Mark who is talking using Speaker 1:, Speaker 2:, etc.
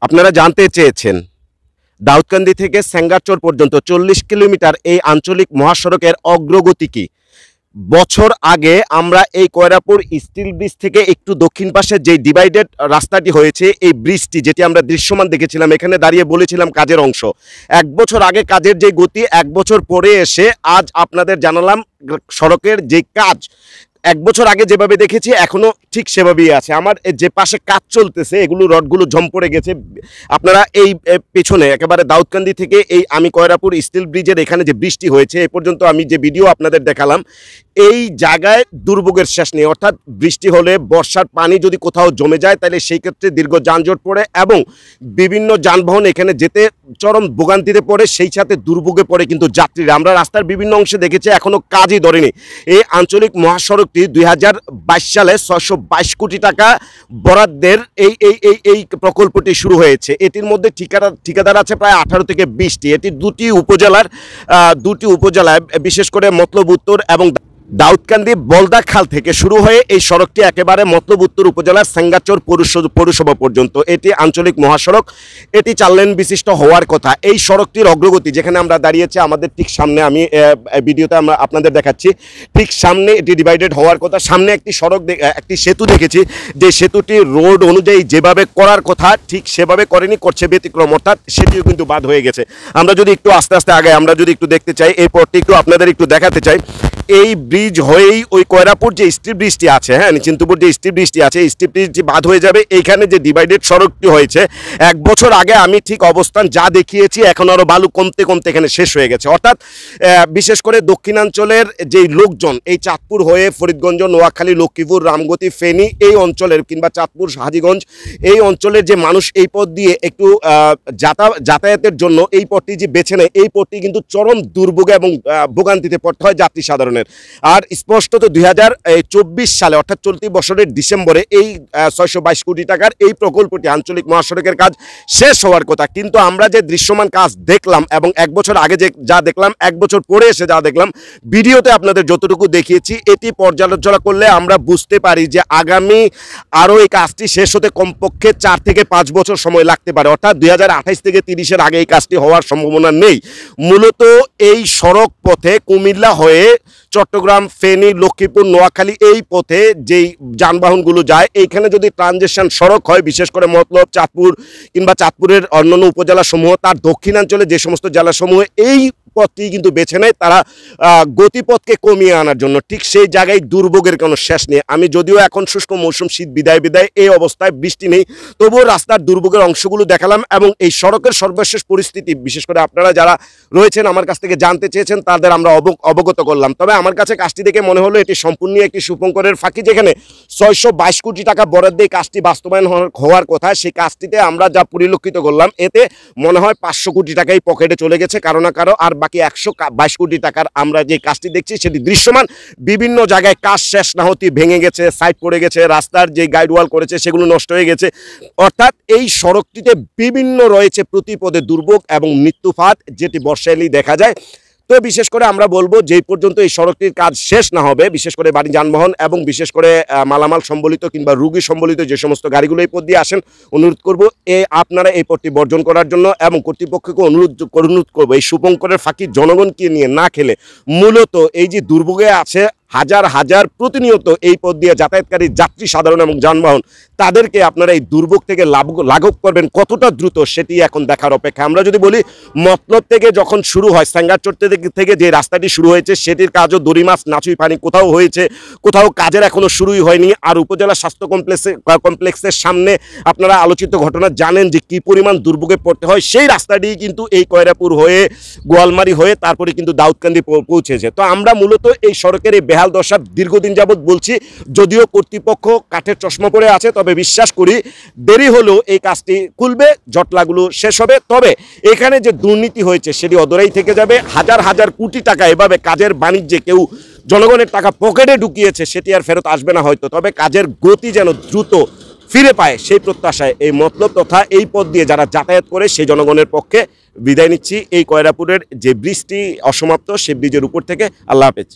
Speaker 1: আপনারা জানতে চেয়েছেন দাউদকান্দি থেকে সেঙ্গারচর পর্যন্ত 40 কিলোমিটার এই আঞ্চলিক মহাসড়কের অগ্রগতি কি। বছর আগে আমরা এই কয়রাপুর স্টিল ব্রিজ থেকে একটু দক্ষিণ পাশে যে ডিভাইডেড রাস্তাটি হয়েছে, এই ব্রিজটি যেটি আমরা দৃশ্যমান দেখেছিলাম, এখানে দাঁড়িয়ে বলেছিলাম কাজের অংশ। 1 বছর আগে কাজের যে গতি, 1 বছর পরে এসে আজ আপনাদের জানালাম সড়কের যে কাজ 1 বছর আগে যেভাবে দেখেছি এখনো ঠিক সেভাবেই আছে। আমার যে পাশে কাজ চলতেছে এগুলো রডগুলো জম পড়ে গেছে। আপনারা এই পেছনে একেবারে দাউদকান্দি থেকে এই আমি কয়রাপুর স্টিল ব্রিজের এখানে যে বৃষ্টি হয়েছে এ পর্যন্ত আমি যে ভিডিও আপনাদের দেখালাম, এই জায়গায় দুর্ভোগের শেষ নেই। অর্থাৎ বৃষ্টি হলে বর্ষার পানি যদি কোথাও জমে যায় তাহলে সেই ক্ষেত্রে দীর্ঘ যানজট পড়ে এবং বিভিন্ন যানবাহন এখানে যেতে চরম ভোগান্তিতে পড়ে, সেই সাথে দুর্ভোগে পড়ে কিন্তু যাত্রীরা। আমরা রাস্তার বিভিন্ন অংশে দেখেছি এখনও কাজই ধরেনি। এই আঞ্চলিক মহাসড়কটি 2022 সালে 622 কোটি টাকা বরাদ্দের এই প্রকল্পটি শুরু হয়েছে। এটির মধ্যে ঠিকাদার আছে প্রায় 18 থেকে 20টি। এটি দুটি উপজেলায় বিশেষ করে মতলব উত্তর এবং দাউদকান্দি বলদা খাল থেকে শুরু হয়ে এই সড়কটি একেবারে মতলব উত্তর উপজেলার সেঙ্গারচর পৌরসভা পর্যন্ত এটি আঞ্চলিক মহাসড়ক। এটি 4 লেন বিশিষ্ট হওয়ার কথা। এই সড়কটির অগ্রগতি যেখানে আমরা দাঁড়িয়েছি আমাদের ঠিক সামনে, আমি ভিডিওতে আমরা আপনাদের দেখাচ্ছি, ঠিক সামনে এটি ডিভাইডেড হওয়ার কথা। সামনে একটি সেতু দেখেছি, যে সেতুটি রোড অনুযায়ী যেভাবে করার কথা ঠিক সেভাবে করেনি, করছে ব্যতিক্রম, অর্থাৎ সেটিও কিন্তু বাদ হয়ে গেছে। আমরা যদি একটু আস্তে আস্তে আগে আমরা যদি একটু দেখতে চাই, এই পথটি একটু আপনাদের একটু দেখাতে চাই। এই ব্রিজ হয়েই ওই কয়রাপুর যে স্টিল ব্রিজটি আছে, হ্যাঁ নিচিন্তপুর যে স্টিল ব্রিজটি আছে, এই স্টিল ব্রিজটি বাদ হয়ে যাবে। এইখানে যে ডিভাইডেড সড়কটি হয়েছে 1 বছর আগে আমি ঠিক অবস্থান যা দেখিয়েছি এখন আরও বালু কমতে কমতে এখানে শেষ হয়ে গেছে। অর্থাৎ বিশেষ করে দক্ষিণাঞ্চলের যেই লোকজন এই চাঁদপুর হয়ে ফরিদগঞ্জ, নোয়াখালী, লক্ষ্মীপুর, রামগতি, ফেনী এই অঞ্চলের কিংবা চাঁদপুর, হাজীগঞ্জ এই অঞ্চলের যে মানুষ এই পথ দিয়ে একটু যাতায়াতের জন্য এই পথটি যে বেছে নেয়, এই পথটি কিন্তু চরম দুর্ভোগে এবং ভোগান্তিতে পড়তে হয় যাত্রী সাধারণ। আর স্পষ্টত 2024 সালে অর্থাৎ চলতি বছরের ডিসেম্বরে এই 622 কোটি টাকার এই প্রকল্পটি আঞ্চলিক মহাসড়কের কাজ শেষ হওয়ার কথা। কিন্তু আমরা যে দৃশ্যমান কাজ দেখলাম এবং 1 বছর আগে যা দেখলাম, 1 বছর পরে এসে যা দেখলাম, ভিডিওতে আপনাদের যতটুকু দেখিয়েছি, এটি পর্যালোচনা করলে আমরা বুঝতে পারি যে আগামী আরও এই কাজটি শেষ হতে কমপক্ষে 4 থেকে 5 বছর সময় লাগতে পারে। অর্থাৎ 2028 থেকে 30-এর আগে এই কাজটি হওয়ার সম্ভাবনা নেই। মূলত এই সড়ক পথে কুমিল্লা হয়ে চট্টগ্রাম, ফেনী, লক্ষ্মীপুর, নোয়াখালী এই পথে যেই যানবাহনগুলো যায়, এইখানে যদি ট্রানজিশন সড়ক হয়, বিশেষ করে মতলব, চাঁদপুর কিংবা চাঁদপুরের অন্যান্য উপজেলাসমূহ, তার দক্ষিণাঞ্চলে যে সমস্ত জেলাসমূহ এই পথটি কিন্তু বেছে নেয় তারা গতিপথকে কমিয়ে আনার জন্য, ঠিক সেই জায়গায় দুর্ভোগের কোনো শেষ নেই। আমি যদিও এখন শুষ্ক মৌসুম, শীত বিদায় এই অবস্থায় বৃষ্টি নেই, তবুও রাস্তার দুর্ভোগের অংশগুলো দেখালাম এবং এই সড়কের সর্বশেষ পরিস্থিতি বিশেষ করে আপনারা যারা রয়েছেন আমার কাছ থেকে জানতে চেয়েছেন তাদের আমরা অবগত করলাম। তবে আমার কাছে কাজটি দেখে মনে হলো এটি সম্পূর্ণ একটি শুভঙ্করের ফাঁকি, যেখানে 622 কোটি টাকা বরাদ্দে এই কাজটি বাস্তবায়ন হওয়ার কথা। সেই কাজটিতে আমরা যা পরিলক্ষিত করলাম, এতে মনে হয় 500 কোটি টাকাই পকেটে চলে গেছে কারো না কারো, আর বাকি 122 কোটি টাকার আমরা যে কাজটি দেখছি সেটি দৃশ্যমান। বিভিন্ন জায়গায় কাজ শেষ না হতে ভেঙে গেছে, সাইড পড়ে গেছে, রাস্তার যে গাইড ওয়াল করেছে সেগুলো নষ্ট হয়ে গেছে। অর্থাৎ এই সড়কটিতে বিভিন্ন রয়েছে প্রতিপদে দুর্ভোগ এবং মৃত্যুফাত, যেটি বর্ষা এলেই দেখা যায়। তো বিশেষ করে আমরা বলবো যে পর্যন্ত এই সড়কটির কাজ শেষ না হবে, বিশেষ করে বাড়ি যানবাহন এবং বিশেষ করে মালামাল সম্বলিত কিংবা রুগী সম্বলিত যে সমস্ত গাড়িগুলো এই পথ দিয়ে আসেন, অনুরোধ করব আপনারা এই পথটি বর্জন করার জন্য এবং কর্তৃপক্ষকে অনুরোধ করবো এই শুভঙ্করের ফাঁকি জনগণকে নিয়ে না খেলে মূলত এই যে দুর্ভোগে আছে হাজার হাজার প্রতিনিয়ত এই পথ দিয়ে যাতায়াতকারী যাত্রী সাধারণ এবং যানবাহন, তাদেরকে আপনারা এই দুর্ভোগ থেকে লাঘব করবেন কতটা দ্রুত সেটি এখন দেখার অপেক্ষা। আমরা যদি বলি মতলব থেকে যখন শুরু হয়, সেঙ্গারচর থেকে যে রাস্তাটি শুরু হয়েছে সেটির কাজও দড়িমাছ নাচুই পানি কোথাও হয়েছে, কোথাও কাজের এখনো শুরুই হয়নি। আর উপজেলা স্বাস্থ্য কমপ্লেক্সের সামনে আপনারা আলোচিত ঘটনা জানেন যে কি পরিমাণ দুর্ভোগে পড়তে হয়। সেই রাস্তাটি কিন্তু এই কয়রাপুর হয়ে গোয়ালমারি হয়ে তারপরে কিন্তু দাউদকান্দি পৌঁছেছে। তো আমরা মূলত এই সড়কের এই বেহাল দশা দীর্ঘদিন যাবৎ বলছি, যদিও কর্তৃপক্ষ কাঠের চশমা পরে আছে, তবে বিশ্বাস করি দেরি হলেও এই কাজটি খুলবে, জটলাগুলো শেষ হবে। তবে এখানে যে দুর্নীতি হয়েছে সেটি অদূরেই থেকে যাবে। হাজার হাজার কোটি টাকা এভাবে কাজের বাণিজ্যে কেউ জনগণের টাকা পকেটে ঢুকিয়েছে, সেটি আর ফেরত আসবে না হয়তো। তবে কাজের গতি যেন দ্রুত ফিরে পায় সেই প্রত্যাশায় এই মতলব তথা এই পথ দিয়ে যারা যাতায়াত করে সেই জনগণের পক্ষে বিদায় নিচ্ছি। এই কয়রাপুরের যে ব্রিজটি অসমাপ্ত, সেই ব্রিজের উপর থেকে। আল্লাহ হাফেজ।